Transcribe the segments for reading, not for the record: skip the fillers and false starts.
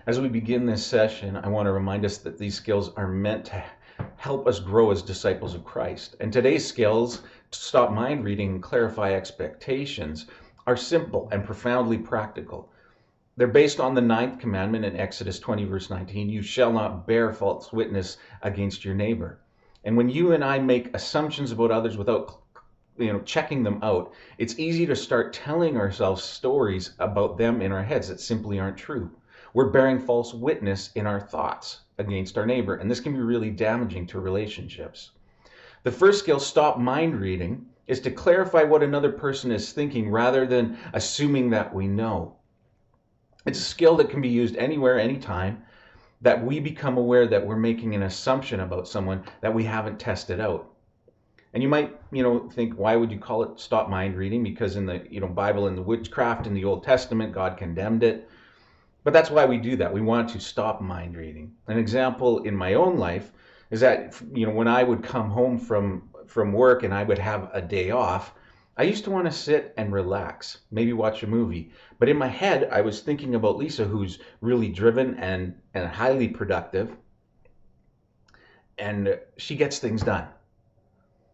As we begin this session, I want to remind us that these skills are meant to help us grow as disciples of Christ. And today's skills, to stop mind reading and clarify expectations, are simple and profoundly practical. They're based on the ninth commandment in Exodus 20, verse 19, you shall not bear false witness against your neighbor. And when you and I make assumptions about others without checking them out, it's easy to start telling ourselves stories about them in our heads that simply aren't true. We're bearing false witness in our thoughts against our neighbor, and this can be really damaging to relationships. The first skill, stop mind reading, is to clarify what another person is thinking rather than assuming that we know. It's a skill that can be used anywhere, anytime, that we become aware that we're making an assumption about someone that we haven't tested out. And you might, think, why would you call it stop mind reading? Because in the, Bible, in the witchcraft in the Old Testament, God condemned it. But that's why we do that. We want to stop mind reading. An example in my own life is that, when I would come home from work and I would have a day off, I used to want to sit and relax, maybe watch a movie. But in my head, I was thinking about Lisa, who's really driven and highly productive, and she gets things done.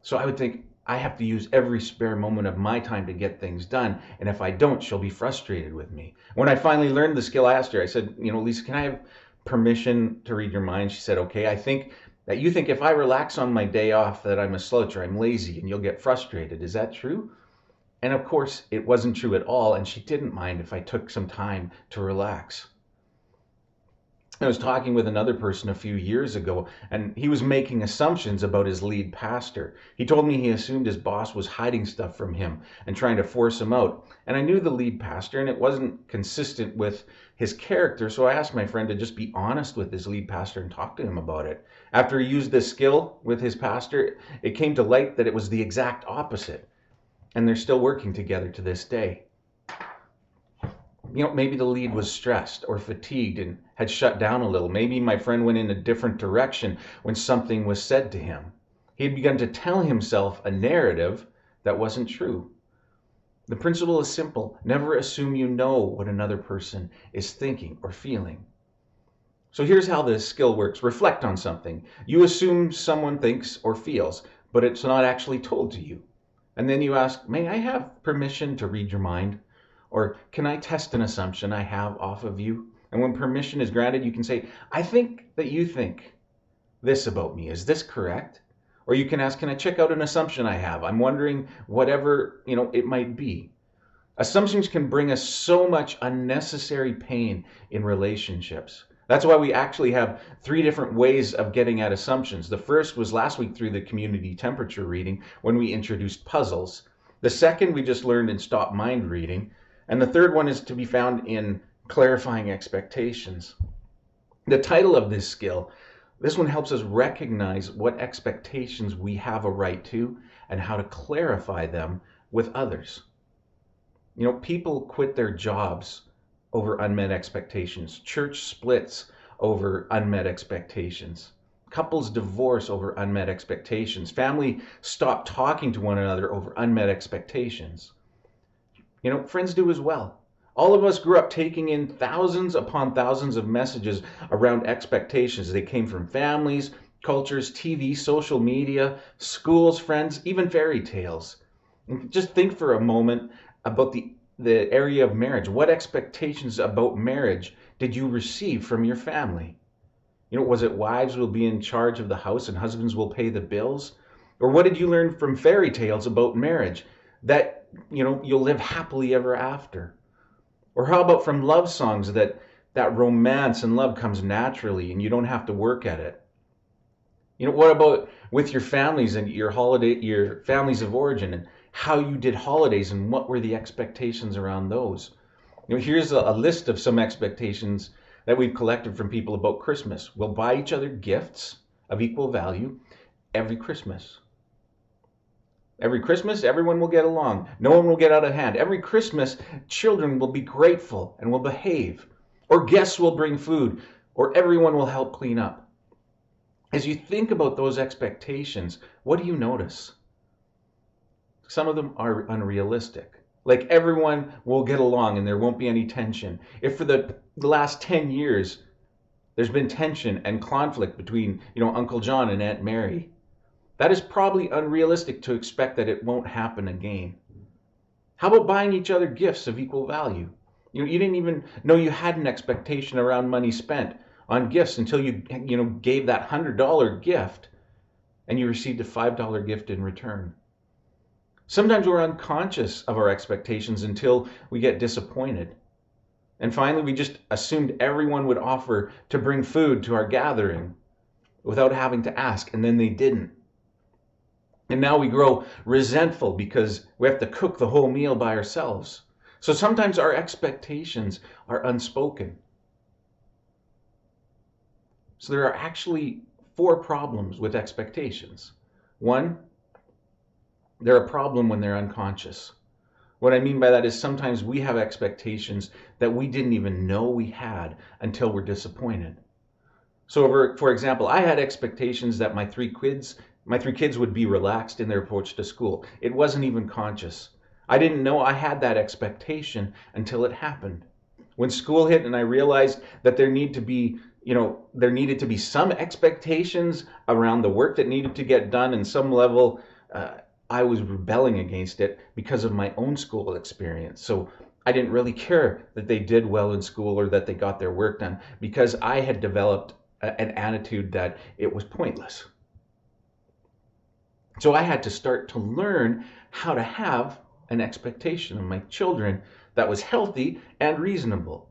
So I would think, I have to use every spare moment of my time to get things done. And if I don't, she'll be frustrated with me. When I finally learned the skill, I asked her, I said, Lisa, can I have permission to read your mind? She said, okay, I think that you think if I relax on my day off that I'm a sloucher, I'm lazy, and you'll get frustrated. Is that true? And of course, it wasn't true at all. And she didn't mind if I took some time to relax. I was talking with another person a few years ago, and he was making assumptions about his lead pastor. He told me he assumed his boss was hiding stuff from him and trying to force him out. And I knew the lead pastor, and it wasn't consistent with his character, so I asked my friend to just be honest with his lead pastor and talk to him about it. After he used this skill with his pastor, it came to light that it was the exact opposite, and they're still working together to this day. Maybe the lead was stressed or fatigued and had shut down a little. Maybe my friend went in a different direction when something was said to him. He had begun to tell himself a narrative that wasn't true. The principle is simple. Never assume you know what another person is thinking or feeling. So here's how this skill works. Reflect on something. You assume someone thinks or feels, but it's not actually told to you. And then you ask, may I have permission to read your mind? Or can I test an assumption I have off of you? And when permission is granted, you can say, I think that you think this about me. Is this correct? Or you can ask, can I check out an assumption I have? I'm wondering whatever, it might be. Assumptions can bring us so much unnecessary pain in relationships. That's why we actually have 3 different ways of getting at assumptions. The first was last week through the community temperature reading when we introduced puzzles. The second we just learned in stop mind reading. And the third one is to be found in clarifying expectations. The title of this skill, this one helps us recognize what expectations we have a right to and how to clarify them with others. People quit their jobs over unmet expectations. Church splits over unmet expectations. Couples divorce over unmet expectations. Family stop talking to one another over unmet expectations. Friends do as well. All of us grew up taking in thousands upon thousands of messages around expectations. They came from families, cultures, TV, social media, schools, friends, even fairy tales. And just think for a moment about the area of marriage. What expectations about marriage did you receive from your family? Was it wives will be in charge of the house and husbands will pay the bills? Or what did you learn from fairy tales about marriage? That you'll live happily ever after? Or how about from love songs that romance and love comes naturally and you don't have to work at it? What about with your families and your families of origin and how you did holidays and what were the expectations around those? Here's a list of some expectations that we've collected from people about Christmas. We'll buy each other gifts of equal value every Christmas. Every Christmas, everyone will get along. No one will get out of hand. Every Christmas, children will be grateful and will behave. Or guests will bring food. Or everyone will help clean up. As you think about those expectations, what do you notice? Some of them are unrealistic. Like everyone will get along and there won't be any tension. If for the the last 10 years, there's been tension and conflict between, Uncle John and Aunt Mary. That is probably unrealistic to expect that it won't happen again. How about buying each other gifts of equal value? You didn't even know you had an expectation around money spent on gifts until you gave that $100 gift and you received a $5 gift in return. Sometimes we're unconscious of our expectations until we get disappointed. And finally, we just assumed everyone would offer to bring food to our gathering without having to ask, and then they didn't. And now we grow resentful because we have to cook the whole meal by ourselves. So sometimes our expectations are unspoken. So there are actually 4 problems with expectations. 1, they're a problem when they're unconscious. What I mean by that is sometimes we have expectations that we didn't even know we had until we're disappointed. So for example, I had expectations that my three kids would be relaxed in their approach to school. It wasn't even conscious. I didn't know I had that expectation until it happened. When school hit and I realized that there needed to be some expectations around the work that needed to get done, and some level I was rebelling against it because of my own school experience. So I didn't really care that they did well in school or that they got their work done because I had developed an attitude that it was pointless. So I had to start to learn how to have an expectation of my children that was healthy and reasonable.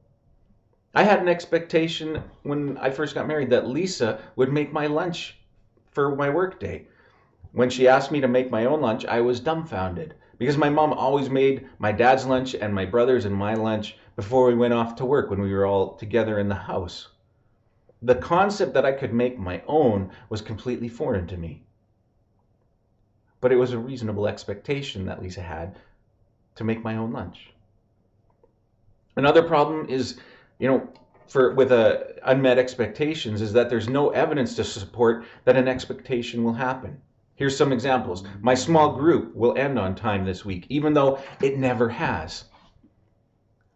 I had an expectation when I first got married that Lisa would make my lunch for my work day. When she asked me to make my own lunch, I was dumbfounded because my mom always made my dad's lunch and my brother's and my lunch before we went off to work when we were all together in the house. The concept that I could make my own was completely foreign to me. But it was a reasonable expectation that Lisa had to make my own lunch. Another problem is, with unmet expectations is that there's no evidence to support that an expectation will happen. Here's some examples. My small group will end on time this week, even though it never has.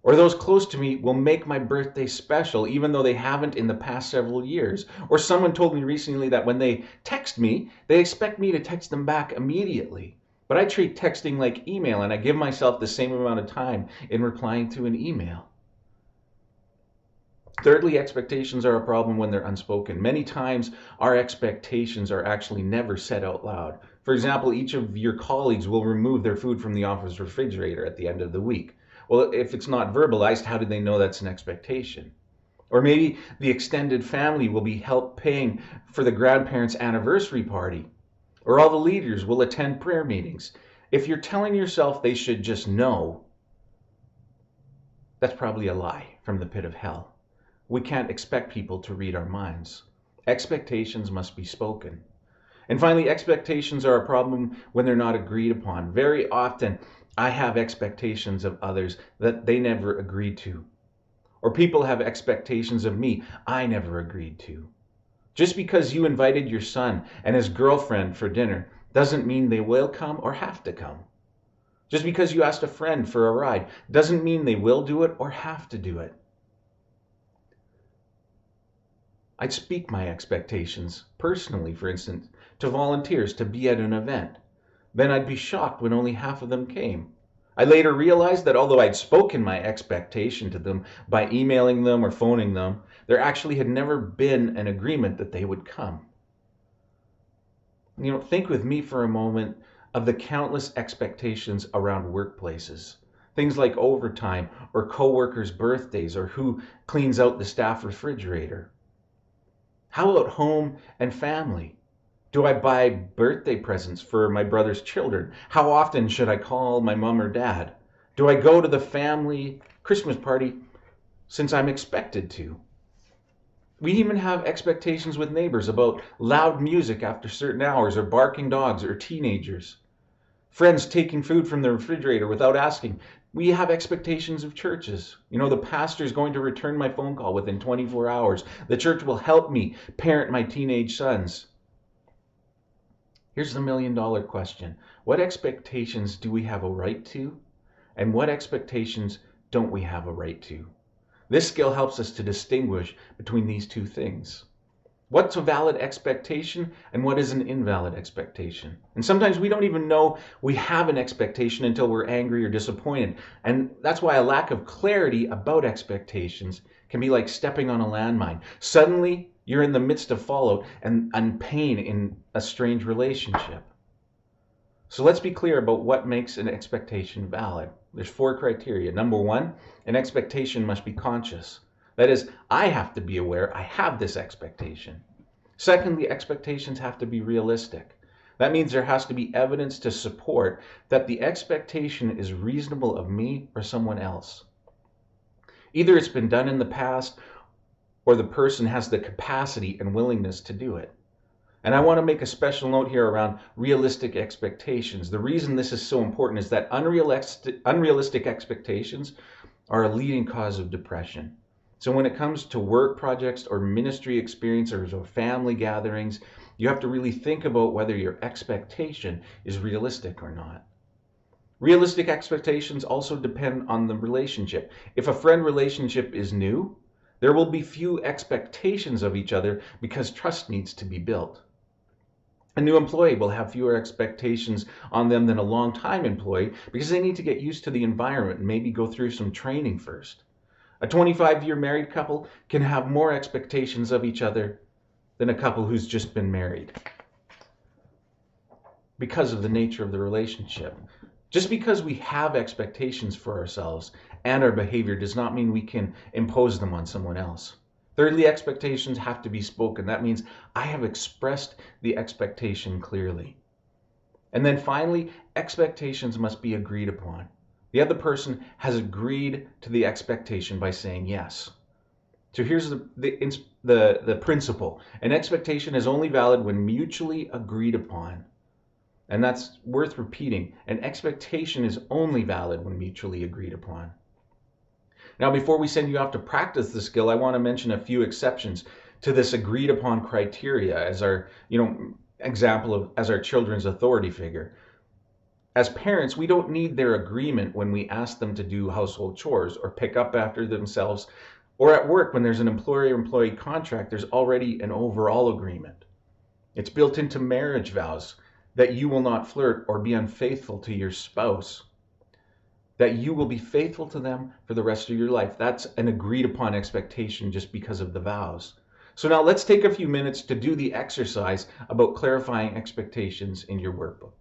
Or those close to me will make my birthday special, even though they haven't in the past several years. Or someone told me recently that when they text me, they expect me to text them back immediately. But I treat texting like email, and I give myself the same amount of time in replying to an email. Thirdly, expectations are a problem when they're unspoken. Many times, our expectations are actually never said out loud. For example, each of your colleagues will remove their food from the office refrigerator at the end of the week. Well, if it's not verbalized, how do they know that's an expectation? Or maybe the extended family will be help paying for the grandparents' anniversary party. Or all the leaders will attend prayer meetings. If you're telling yourself they should just know, that's probably a lie from the pit of hell. We can't expect people to read our minds. Expectations must be spoken. And finally, expectations are a problem when they're not agreed upon. Very often, I have expectations of others that they never agreed to. Or people have expectations of me I never agreed to. Just because you invited your son and his girlfriend for dinner doesn't mean they will come or have to come. Just because you asked a friend for a ride doesn't mean they will do it or have to do it. I'd speak my expectations, personally, for instance, to volunteers to be at an event. Then I'd be shocked when only half of them came. I later realized that although I'd spoken my expectation to them by emailing them or phoning them, there actually had never been an agreement that they would come. Think with me for a moment of the countless expectations around workplaces. Things like overtime or coworkers' birthdays or who cleans out the staff refrigerator. How about home and family? Do I buy birthday presents for my brother's children? How often should I call my mom or dad? Do I go to the family Christmas party since I'm expected to? We even have expectations with neighbors about loud music after certain hours or barking dogs or teenagers. Friends taking food from the refrigerator without asking. We have expectations of churches. The pastor is going to return my phone call within 24 hours. The church will help me parent my teenage sons. Here's the million-dollar question. What expectations do we have a right to? And what expectations don't we have a right to? This skill helps us to distinguish between these two things. What's a valid expectation and what is an invalid expectation? And sometimes we don't even know we have an expectation until we're angry or disappointed. And that's why a lack of clarity about expectations can be like stepping on a landmine. Suddenly, you're in the midst of fallout and pain in a strange relationship. So let's be clear about what makes an expectation valid. There's 4 criteria. Number 1, an expectation must be conscious. That is, I have to be aware I have this expectation. Secondly, expectations have to be realistic. That means there has to be evidence to support that the expectation is reasonable of me or someone else. Either it's been done in the past or the person has the capacity and willingness to do it. And I want to make a special note here around realistic expectations. The reason this is so important is that unrealistic expectations are a leading cause of depression. So when it comes to work projects or ministry experiences or family gatherings, you have to really think about whether your expectation is realistic or not. Realistic expectations also depend on the relationship. If a friend relationship is new, there will be few expectations of each other because trust needs to be built. A new employee will have fewer expectations on them than a long-time employee because they need to get used to the environment and maybe go through some training first. A 25-year married couple can have more expectations of each other than a couple who's just been married because of the nature of the relationship. Just because we have expectations for ourselves and our behavior does not mean we can impose them on someone else. Thirdly, expectations have to be spoken. That means I have expressed the expectation clearly. And then finally, expectations must be agreed upon. The other person has agreed to the expectation by saying yes. So here's the principle. An expectation is only valid when mutually agreed upon. And that's worth repeating. An expectation is only valid when mutually agreed upon. Now, before we send you off to practice the skill, I want to mention a few exceptions to this agreed upon criteria as our, example as our children's authority figure. As parents, we don't need their agreement when we ask them to do household chores or pick up after themselves, or at work when there's an employer-employee contract, there's already an overall agreement. It's built into marriage vows that you will not flirt or be unfaithful to your spouse, that you will be faithful to them for the rest of your life. That's an agreed upon expectation just because of the vows. So now let's take a few minutes to do the exercise about clarifying expectations in your workbook.